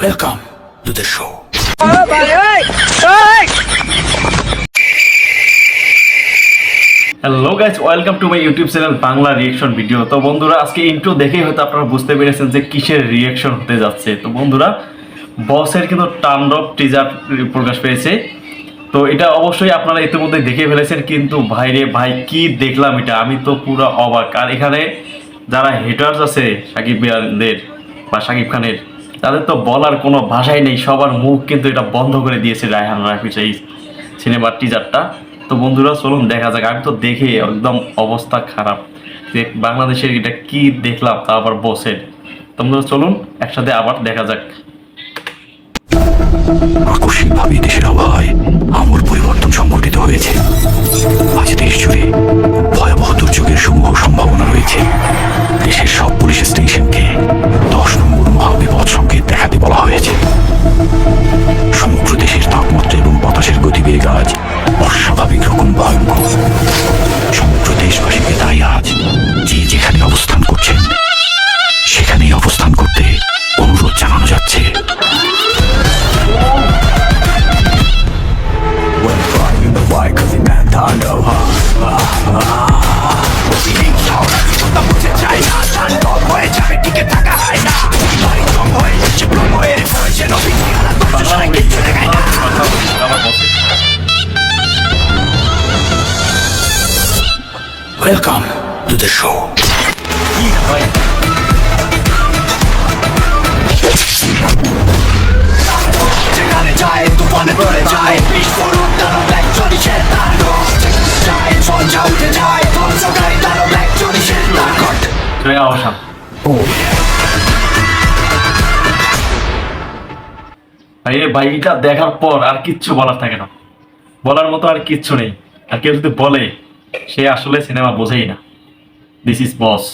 Welcome to the show. Hello guys, welcome to my YouTube channel Bangla reaction video. তো বন্ধুরা, আজকে intro দেখেই হয়তো আপনারা বুঝতে পেরেছেন যে কিসের রিয়েকশন হতে যাচ্ছে। তো বন্ধুরা, বসের কিন্তু তাণ্ডব টিজার প্রকাশ পেয়েছে। তো এটা অবশ্যই আপনারা ইতিমধ্যে দেখে ফেলেছেন, কিন্তু ভাইরে ভাই কি দেখলাম এটা, আমি তো পুরো অবাক। আর এখানে যারা হেটার্স আছে সাকিব ভাইয়াদের বা সাকিব খানের, তাদের তো বলার কোনো ভাষাই নেই। সবার মুখ কিন্তু এটা বন্ধ করে দিয়েছে রায়হান রাফিজ এই সিনেমার টিজারটা। তো বন্ধুরা চলুন দেখা যাক। আমি তো দেখে একদম অবস্থা খারাপ যে বাংলাদেশের এটা কি দেখলাম, তা আবার বসের। তোমরা চলুন একসাথে আবার দেখা যাক। আকস্মিকভাবে দেশের আবহাওয়ায় আমূল পরিবর্তন সংঘটিত হয়েছে। আজ দেশ জুড়ে ভয়াবহ দুর্যোগের সমূহ সম্ভাবনা রয়েছে। দেশের সব পুলিশ স্টেশনকে 10 নম্বর মহাবিপদ সংকেত দেখাতে বলা হয়েছে। সমগ্র দেশের তাপমাত্রা এবং বাতাসের গতিবেগ আজ অস্বাভাবিক রকম ভয়ঙ্কর। সমগ্র দেশবাসীকে তাই আজ যে যেখানে অবস্থান করছেন সেখানেই অবস্থান করতে অনুরোধ জানানো যাচ্ছে। Welcome to the show. ভাই এটা দেখার পর আর কিচ্ছু বলার থাকে না, বলার মতো আর কিচ্ছু নেই। আর কেউ যদি বলে সে আসলে সিনেমা বোঝেই না। This is boss.